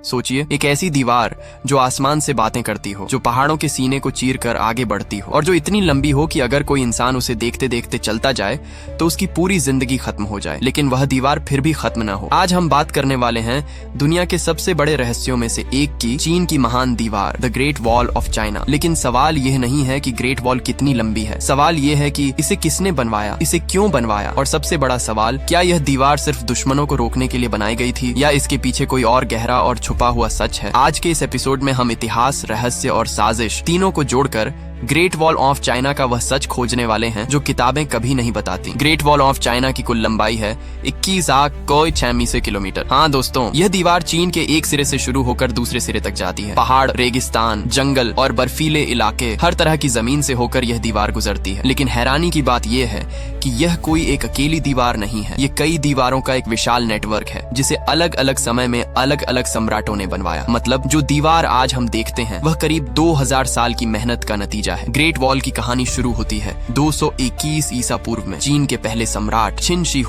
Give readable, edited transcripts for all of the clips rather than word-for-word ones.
सोचिए, एक ऐसी दीवार जो आसमान से बातें करती हो, जो पहाड़ों के सीने को चीर कर आगे बढ़ती हो और जो इतनी लंबी हो कि अगर कोई इंसान उसे देखते देखते चलता जाए तो उसकी पूरी जिंदगी खत्म हो जाए, लेकिन वह दीवार फिर भी खत्म न हो। आज हम बात करने वाले हैं दुनिया के सबसे बड़े रहस्यों में से एक की, चीन की महान दीवार, the great wall of China. लेकिन सवाल यह नहीं है कि ग्रेट वॉल कितनी लंबी है, सवाल यह है कि इसे किसने बनवाया, इसे क्यों बनवाया, और सबसे बड़ा सवाल, क्या यह दीवार सिर्फ दुश्मनों को रोकने के लिए बनाई गई थी या इसके पीछे कोई और गहरा और छुपा हुआ सच है। आज के इस एपिसोड में हम इतिहास, रहस्य और साजिश तीनों को जोड़कर ग्रेट वॉल ऑफ चाइना का वह सच खोजने वाले हैं जो किताबें कभी नहीं बताती। ग्रेट वॉल ऑफ चाइना की कुल लंबाई है 21,6 किलोमीटर। हाँ दोस्तों, यह दीवार चीन के एक सिरे से शुरू होकर दूसरे सिरे तक जाती है। पहाड़, रेगिस्तान, जंगल और बर्फीले इलाके, हर तरह की जमीन से होकर यह दीवार गुजरती है। लेकिन हैरानी की बात यह है कि यह कोई एक अकेली दीवार नहीं है, ये कई दीवारों का एक विशाल नेटवर्क है जिसे अलग अलग समय में अलग अलग सम्राटों ने बनवाया। मतलब जो दीवार आज हम देखते हैं वह करीब 2000 साल की मेहनत का नतीजा है। ग्रेट वॉल की कहानी शुरू होती है 221 ईसा पूर्व में चीन के पहले सम्राट चिन शी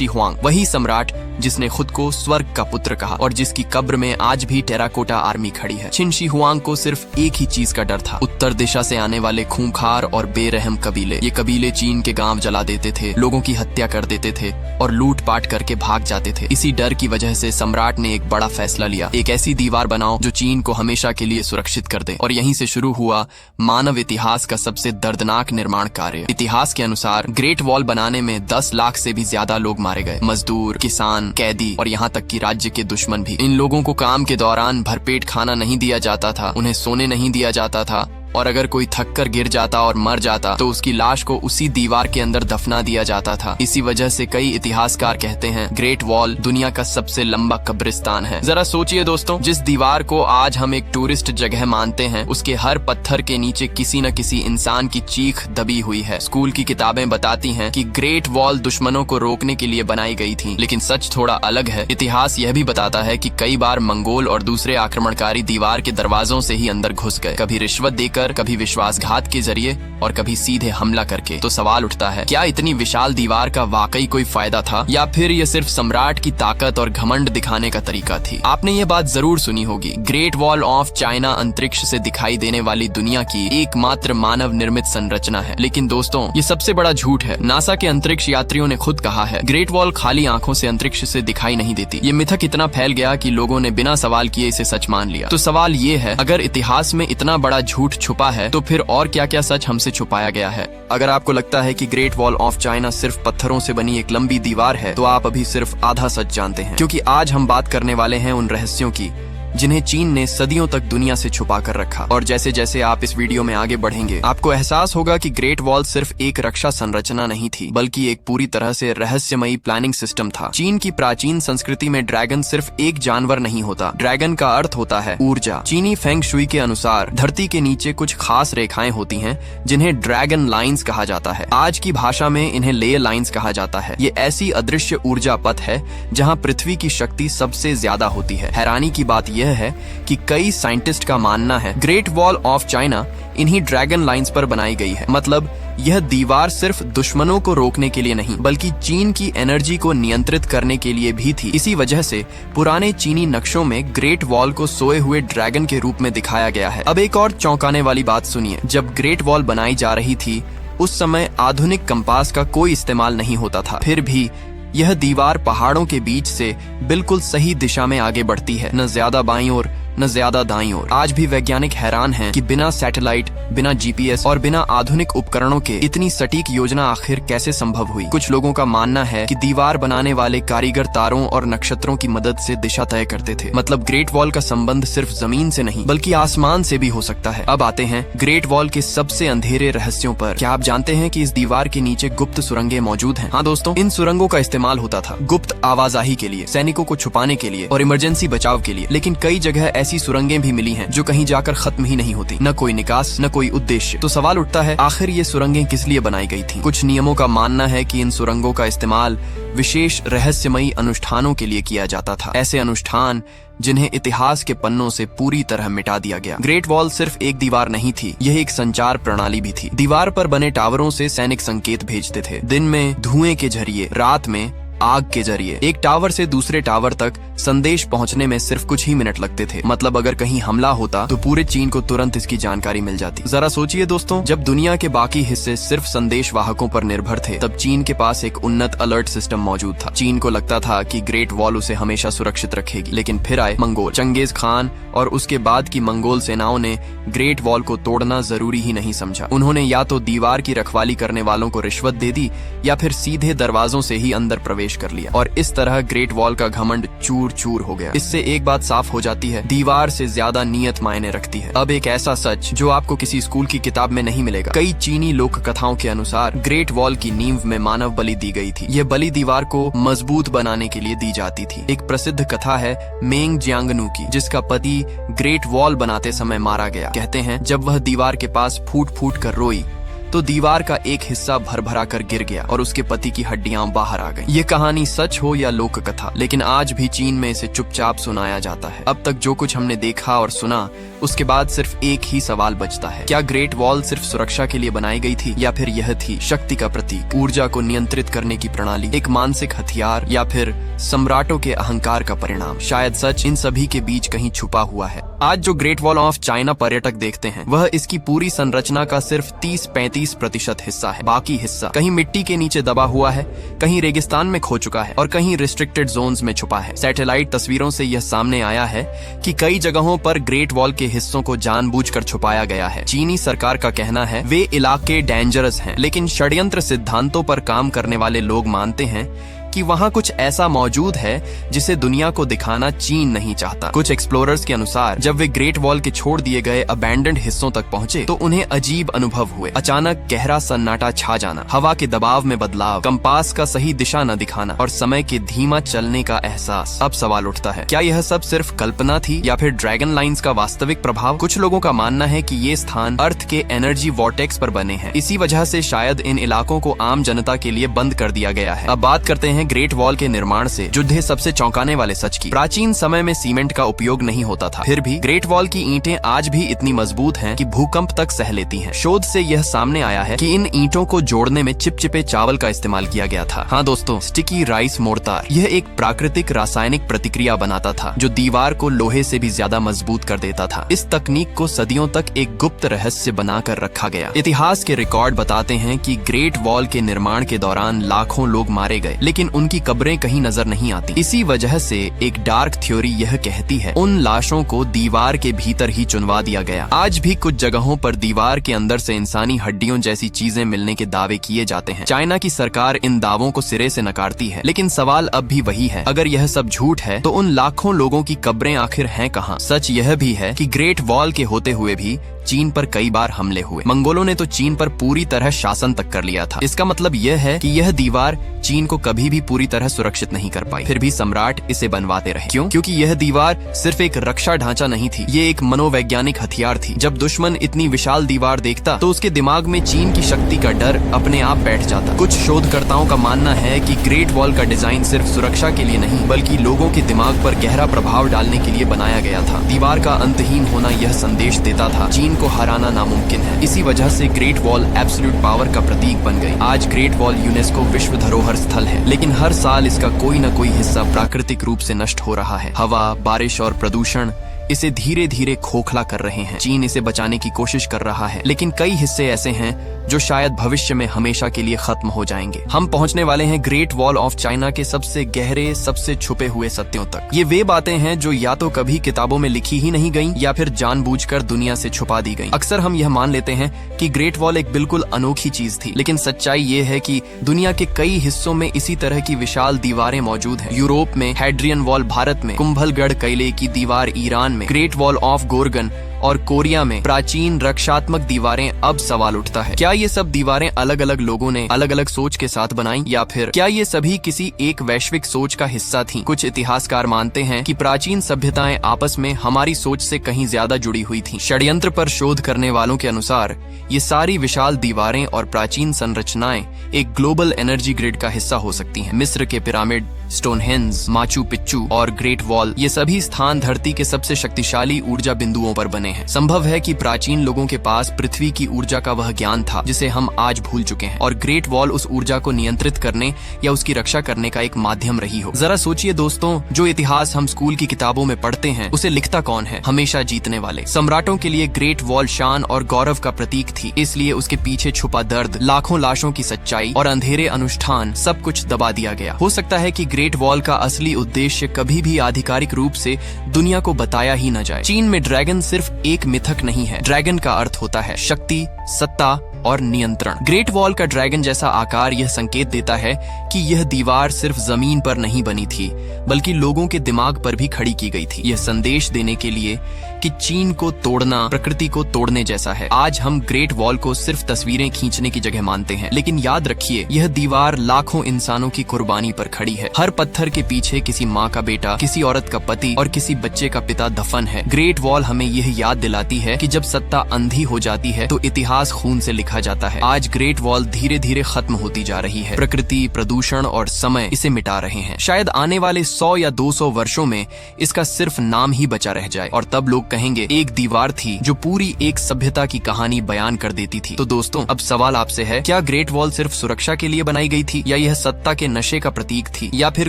हुआंग, वही सम्राट जिसने खुद को स्वर्ग का पुत्र कहा और जिसकी कब्र में आज भी टेराकोटा आर्मी खड़ी है। चिन शी हुआंग को सिर्फ एक ही चीज का डर था, उत्तर दिशा से आने वाले खूंखार और बेरहम कबीले। ये कबीले चीन के गांव जला देते थे, लोगों की हत्या कर देते थे और लूटपाट करके भाग जाते थे। इसी डर की वजह से सम्राट ने एक बड़ा फैसला लिया, एक ऐसी दीवार बनाओ जो चीन को हमेशा के लिए सुरक्षित कर दे। और यहीं से शुरू हुआ मानव इतिहास का सबसे दर्दनाक निर्माण कार्य। इतिहास के अनुसार ग्रेट वॉल बनाने में 10 लाख से भी ज्यादा लोग मारे गए, मजदूर, किसान, कैदी और यहाँ तक कि राज्य के दुश्मन भी। इन लोगों को काम के दौरान भरपेट खाना नहीं दिया जाता था, उन्हें सोने नहीं दिया जाता था और अगर कोई थक कर गिर जाता और मर जाता तो उसकी लाश को उसी दीवार के अंदर दफना दिया जाता था। इसी वजह से कई इतिहासकार कहते हैं ग्रेट वॉल दुनिया का सबसे लंबा कब्रिस्तान है। जरा सोचिए दोस्तों, जिस दीवार को आज हम एक टूरिस्ट जगह मानते हैं उसके हर पत्थर के नीचे किसी न किसी इंसान की चीख दबी हुई है। स्कूल की किताबें बताती हैं कि ग्रेट वॉल दुश्मनों को रोकने के लिए बनाई गई थी, लेकिन सच थोड़ा अलग है। इतिहास यह भी बताता है कि कई बार मंगोल और दूसरे आक्रमणकारी दीवार के दरवाजों से ही अंदर घुस गए, कभी रिश्वत देकर, कभी विश्वासघात के जरिए और कभी सीधे हमला करके। तो सवाल उठता है, क्या इतनी विशाल दीवार का वाकई कोई फायदा था या फिर यह सिर्फ सम्राट की ताकत और घमंड दिखाने का तरीका थी? आपने ये बात जरूर सुनी होगी, ग्रेट वॉल ऑफ चाइना अंतरिक्ष से दिखाई देने वाली दुनिया की एकमात्र मानव निर्मित संरचना है। लेकिन दोस्तों, ये सबसे बड़ा झूठ है। नासा के अंतरिक्ष यात्रियों ने खुद कहा है ग्रेट वॉल खाली आंखों से अंतरिक्ष से दिखाई नहीं देती। ये मिथक इतना फैल गया कि लोगों ने बिना सवाल किए इसे सच मान लिया। तो सवाल ये है, अगर इतिहास में इतना बड़ा झूठ छुपा है तो फिर और क्या क्या सच हमसे छुपाया गया है? अगर आपको लगता है कि ग्रेट वॉल ऑफ चाइना सिर्फ पत्थरों से बनी एक लंबी दीवार है तो आप अभी सिर्फ आधा सच जानते हैं, क्योंकि आज हम बात करने वाले हैं उन रहस्यों की जिन्हें चीन ने सदियों तक दुनिया से छुपा कर रखा। और जैसे जैसे आप इस वीडियो में आगे बढ़ेंगे आपको एहसास होगा कि ग्रेट वॉल सिर्फ एक रक्षा संरचना नहीं थी, बल्कि एक पूरी तरह से रहस्यमयी प्लानिंग सिस्टम था। चीन की प्राचीन संस्कृति में ड्रैगन सिर्फ एक जानवर नहीं होता, ड्रैगन का अर्थ होता है ऊर्जा। चीनी फेंग शुई के अनुसार धरती के नीचे कुछ खास रेखाएं होती हैं जिन्हें ड्रैगन लाइंस कहा जाता है। आज की भाषा में इन्हें लेयर लाइंस कहा जाता है। ये ऐसी अदृश्य ऊर्जा पथ है जहाँ पृथ्वी की शक्ति सबसे ज्यादा होती है। हैरानी की बात यह है कि कई साइंटिस्ट का मानना है ग्रेट वॉल ऑफ चाइना इन्हीं ड्रैगन लाइंस पर बनाई गई है। मतलब यह दीवार सिर्फ दुश्मनों को रोकने के लिए नहीं बल्कि चीन की एनर्जी को नियंत्रित करने के लिए भी थी। इसी वजह से पुराने चीनी नक्शों में ग्रेट वॉल को सोए हुए ड्रैगन के रूप में दिखाया गया है। अब एक और चौंकाने वाली बात सुनिए, जब ग्रेट वॉल बनाई जा रही थी उस समय आधुनिक कंपास का कोई इस्तेमाल नहीं होता था, फिर भी यह दीवार पहाड़ों के बीच से बिल्कुल सही दिशा में आगे बढ़ती है, न ज्यादा बाईं ओर न ज्यादा दाईं ओर। आज भी वैज्ञानिक हैरान हैं कि बिना सैटेलाइट, बिना जीपीएस और बिना आधुनिक उपकरणों के इतनी सटीक योजना आखिर कैसे संभव हुई। कुछ लोगों का मानना है कि दीवार बनाने वाले कारीगर तारों और नक्षत्रों की मदद से दिशा तय करते थे। मतलब ग्रेट वॉल का संबंध सिर्फ जमीन से नहीं बल्कि आसमान से भी हो सकता है। अब आते हैं ग्रेट वॉल के सबसे अंधेरे रहस्यों पर। क्या आप जानते हैं कि इस दीवार के नीचे गुप्त सुरंगें मौजूद हैं? हाँ दोस्तों, इन सुरंगों का इस्तेमाल होता था गुप्त आवाजाही के लिए, सैनिकों को छुपाने के लिए और इमरजेंसी बचाव के लिए। लेकिन कई जगह ऐसी सुरंगें भी मिली हैं जो कहीं जाकर खत्म ही नहीं होती, न कोई निकास न कोई उद्देश्य। तो सवाल उठता है, आखिर ये सुरंगें किस लिए बनाई गई थी? कुछ नियमों का मानना है कि इन सुरंगों का इस्तेमाल विशेष रहस्यमयी अनुष्ठानों के लिए किया जाता था, ऐसे अनुष्ठान जिन्हें इतिहास के पन्नों से पूरी तरह मिटा दिया गया। ग्रेट वॉल सिर्फ एक दीवार नहीं थी, यह एक संचार प्रणाली भी थी। दीवार पर बने टावरों से सैनिक संकेत भेजते थे, दिन में धुएं के जरिए, रात में आग के जरिए। एक टावर से दूसरे टावर तक संदेश पहुंचने में सिर्फ कुछ ही मिनट लगते थे। मतलब अगर कहीं हमला होता तो पूरे चीन को तुरंत इसकी जानकारी मिल जाती। जरा सोचिए दोस्तों, जब दुनिया के बाकी हिस्से सिर्फ संदेश वाहकों पर निर्भर थे, तब चीन के पास एक उन्नत अलर्ट सिस्टम मौजूद था। चीन को लगता था कि ग्रेट वॉल उसे हमेशा सुरक्षित रखेगी, लेकिन फिर आए मंगोल। चंगेज खान और उसके बाद की मंगोल सेनाओं ने ग्रेट वॉल को तोड़ना जरूरी ही नहीं समझा। उन्होंने या तो दीवार की रखवाली करने वालों को रिश्वत दे दी या फिर सीधे दरवाजों से ही अंदर प्रवेश कर लिया, और इस तरह ग्रेट वॉल का घमंड चूर चूर हो गया। इससे एक बात साफ हो जाती है, दीवार से ज्यादा नीयत मायने रखती है। अब एक ऐसा सच जो आपको किसी स्कूल की किताब में नहीं मिलेगा। कई चीनी लोक कथाओं के अनुसार ग्रेट वॉल की नींव में मानव बलि दी गई थी। यह बलि दीवार को मजबूत बनाने के लिए दी जाती थी। एक प्रसिद्ध कथा है मेंग जियांगनू की, जिसका पति ग्रेट वॉल बनाते समय मारा गया। कहते हैं जब वह दीवार के पास फूट फूट कर रोई तो दीवार का एक हिस्सा भर भरा कर गिर गया और उसके पति की हड्डियां बाहर आ गईं। ये कहानी सच हो या लोक कथा, लेकिन आज भी चीन में इसे चुपचाप सुनाया जाता है। अब तक जो कुछ हमने देखा और सुना, उसके बाद सिर्फ एक ही सवाल बचता है, क्या ग्रेट वॉल सिर्फ सुरक्षा के लिए बनाई गई थी, या फिर यह थी शक्ति का प्रतीक, ऊर्जा को नियंत्रित करने की प्रणाली, एक मानसिक हथियार, या फिर सम्राटों के अहंकार का परिणाम? शायद सच इन सभी के बीच कहीं छुपा हुआ है। आज जो ग्रेट वॉल ऑफ चाइना पर्यटक देखते हैं, वह इसकी पूरी संरचना का सिर्फ 30-35% हिस्सा है। बाकी हिस्सा कहीं मिट्टी के नीचे दबा हुआ है, कहीं रेगिस्तान में खो चुका है और कहीं रिस्ट्रिक्टेड जोन्स में छुपा है। सैटेलाइट तस्वीरों से यह सामने आया है कि कई जगहों पर ग्रेट वॉल के हिस्सों को जानबूझकर छुपाया गया है। चीनी सरकार का कहना है वे इलाके डेंजरस हैं, लेकिन षड्यंत्र सिद्धांतों पर काम करने वाले लोग मानते हैं कि वहाँ कुछ ऐसा मौजूद है जिसे दुनिया को दिखाना चीन नहीं चाहता। कुछ एक्सप्लोरर्स के अनुसार जब वे ग्रेट वॉल के छोड़ दिए गए अबैंडन्ड हिस्सों तक पहुंचे तो उन्हें अजीब अनुभव हुए। अचानक गहरा सन्नाटा छा जाना, हवा के दबाव में बदलाव, कंपास का सही दिशा न दिखाना और समय के धीमा चलने का एहसास। अब सवाल उठता है, क्या यह सब सिर्फ कल्पना थी या फिर ड्रैगन लाइंस का वास्तविक प्रभाव? कुछ लोगों का मानना है कि ये स्थान अर्थ के एनर्जी वॉर्टेक्स पर बने हैं। इसी वजह से शायद इन इलाकों को आम जनता के लिए बंद कर दिया गया है। अब बात करते हैं ग्रेट वॉल के निर्माण से जुड़े सबसे चौंकाने वाले सच की। प्राचीन समय में सीमेंट का उपयोग नहीं होता था, फिर भी ग्रेट वॉल की ईंटें आज भी इतनी मजबूत हैं कि भूकंप तक सह लेती हैं। शोध से यह सामने आया है कि इन ईंटों को जोड़ने में चिपचिपे चावल का इस्तेमाल किया गया था। हाँ दोस्तों, स्टिकी राइस मोर्टार। यह एक प्राकृतिक रासायनिक प्रतिक्रिया बनाता था जो दीवार को लोहे से भी ज्यादा मजबूत कर देता था। इस तकनीक को सदियों तक एक गुप्त रहस्य बनाकर रखा गया। इतिहास के रिकॉर्ड बताते हैं कि ग्रेट वॉल के निर्माण के दौरान लाखों लोग मारे गए, लेकिन उनकी कब्रें कहीं नजर नहीं आती। इसी वजह से एक डार्क थ्योरी यह कहती है उन लाशों को दीवार के भीतर ही चुनवा दिया गया। आज भी कुछ जगहों पर दीवार के अंदर से इंसानी हड्डियों जैसी चीजें मिलने के दावे किए जाते हैं। चाइना की सरकार इन दावों को सिरे से नकारती है, लेकिन सवाल अब भी वही है, अगर यह सब झूठ है तो उन लाखों लोगों की कब्रें आखिर हैं कहाँ? सच यह भी है कि ग्रेट वॉल के होते हुए भी चीन पर कई बार हमले हुए। मंगोलों ने तो चीन पर पूरी तरह शासन तक कर लिया था। इसका मतलब यह है कि यह दीवार चीन को कभी भी पूरी तरह सुरक्षित नहीं कर पाई। फिर भी सम्राट इसे बनवाते रहे। क्यों? क्योंकि यह दीवार सिर्फ एक रक्षा ढांचा नहीं थी, ये एक मनोवैज्ञानिक हथियार थी। जब दुश्मन इतनी विशाल दीवार देखता तो उसके दिमाग में चीन की शक्ति का डर अपने आप बैठ जाता। कुछ शोधकर्ताओं का मानना है कि ग्रेट वॉल का डिजाइन सिर्फ सुरक्षा के लिए नहीं, बल्कि लोगों के दिमाग पर गहरा प्रभाव डालने के लिए बनाया गया था। दीवार का अंतहीन होना यह संदेश देता था चीन को हराना नामुमकिन है। इसी वजह से ग्रेट वॉल एब्सोल्यूट पावर का प्रतीक बन गई। आज ग्रेट वॉल यूनेस्को विश्व धरोहर स्थल है, लेकिन हर साल इसका कोई न कोई हिस्सा प्राकृतिक रूप से नष्ट हो रहा है। हवा, बारिश और प्रदूषण इसे धीरे धीरे खोखला कर रहे हैं। चीन इसे बचाने की कोशिश कर रहा है, लेकिन कई हिस्से ऐसे हैं जो शायद भविष्य में हमेशा के लिए खत्म हो जाएंगे। हम पहुंचने वाले हैं ग्रेट वॉल ऑफ चाइना के सबसे गहरे, सबसे छुपे हुए सत्यों तक। ये वे बातें हैं जो या तो कभी किताबों में लिखी ही नहीं गईं या फिर जानबूझकर दुनिया से छुपा दी गईं। अक्सर हम यह मान लेते हैं कि ग्रेट वॉल एक बिल्कुल अनोखी चीज थी, लेकिन सच्चाई ये है कि दुनिया के कई हिस्सों में इसी तरह की विशाल दीवारें मौजूद हैं। यूरोप में हैड्रियन वॉल, भारत में कुंभलगढ़ किले की दीवार, ईरान में ग्रेट वॉल ऑफ गोर्गन और कोरिया में प्राचीन रक्षात्मक दीवारें। अब सवाल उठता है, क्या ये सब दीवारें अलग अलग लोगों ने अलग अलग सोच के साथ बनाई, या फिर क्या ये सभी किसी एक वैश्विक सोच का हिस्सा थीं? कुछ इतिहासकार मानते हैं कि प्राचीन सभ्यताएं आपस में हमारी सोच से कहीं ज्यादा जुड़ी हुई थीं। षड्यंत्र पर शोध करने वालों के अनुसार ये सारी विशाल दीवारें और प्राचीन संरचनाएं एक ग्लोबल एनर्जी ग्रिड का हिस्सा हो सकती हैं। मिस्र के पिरामिड, स्टोनहेंज, माचू पिच्चू और ग्रेट वॉल, ये सभी स्थान धरती के सबसे शक्तिशाली ऊर्जा बिंदुओं पर बने हैं। संभव है कि प्राचीन लोगों के पास पृथ्वी की ऊर्जा का वह ज्ञान था जिसे हम आज भूल चुके हैं, और ग्रेट वॉल उस ऊर्जा को नियंत्रित करने या उसकी रक्षा करने का एक माध्यम रही हो। जरा सोचिए दोस्तों, जो इतिहास हम स्कूल की किताबों में पढ़ते हैं उसे लिखता कौन है? हमेशा जीतने वाले। सम्राटों के लिए ग्रेट वॉल शान और गौरव का प्रतीक थी, इसलिए उसके पीछे छुपा दर्द, लाखों लाशों की सच्चाई और अंधेरे अनुष्ठान सब कुछ दबा दिया गया। हो सकता है कि ग्रेट वॉल का असली उद्देश्य कभी भी आधिकारिक रूप से दुनिया को बताया ही न जाए। चीन में ड्रैगन सिर्फ एक मिथक नहीं है। ड्रैगन का अर्थ होता है शक्ति, सत्ता और नियंत्रण। ग्रेट वॉल का ड्रैगन जैसा आकार यह संकेत देता है कि यह दीवार सिर्फ जमीन पर नहीं बनी थी, बल्कि लोगों के दिमाग पर भी खड़ी की गई थी। यह संदेश देने के लिए कि चीन को तोड़ना प्रकृति को तोड़ने जैसा है। आज हम ग्रेट वॉल को सिर्फ तस्वीरें खींचने की जगह मानते हैं, लेकिन याद रखिए, यह दीवार लाखों इंसानों की कुर्बानी पर खड़ी है। हर पत्थर के पीछे किसी माँ का बेटा, किसी औरत का पति और किसी बच्चे का पिता दफन है। ग्रेट वॉल हमें यह याद दिलाती है कि जब सत्ता अंधी हो जाती है तो इतिहास खून से लिखा जाता है। आज ग्रेट वॉल धीरे धीरे खत्म होती जा रही है। प्रकृति, प्रदूषण और समय इसे मिटा रहे हैं। शायद आने वाले 100 या 200 वर्षों में इसका सिर्फ नाम ही बचा रह जाए, और तब लोग कहेंगे एक दीवार थी जो पूरी एक सभ्यता की कहानी बयान कर देती थी। तो दोस्तों, अब सवाल आपसे है, क्या ग्रेट वॉल सिर्फ सुरक्षा के लिए बनाई गई थी, या यह सत्ता के नशे का प्रतीक थी, या फिर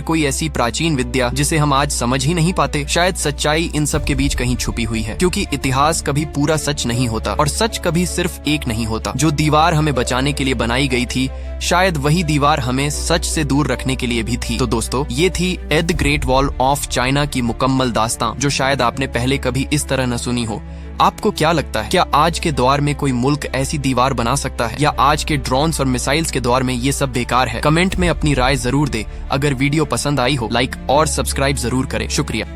कोई ऐसी प्राचीन विद्या जिसे हम आज समझ ही नहीं पाते? शायद सच्चाई इन सब के बीच कहीं छुपी हुई है, क्योंकि इतिहास कभी पूरा सच नहीं होता और सच कभी सिर्फ एक नहीं होता। जो दीवार हमें बचाने के लिए बनाई गई थी, शायद वही दीवार हमें सच से दूर रखने के लिए भी थी। तो दोस्तों, ये थी the great wall of China की मुकम्मल दास्तां, जो शायद आपने पहले कभी इस तरह न सुनी हो। आपको क्या लगता है, क्या आज के दौर में कोई मुल्क ऐसी दीवार बना सकता है, या आज के ड्रोन्स और मिसाइल्स के दौर में ये सब बेकार है? कमेंट में अपनी राय जरूर दे। अगर वीडियो पसंद आई हो, लाइक और सब्सक्राइब जरूर करें। शुक्रिया।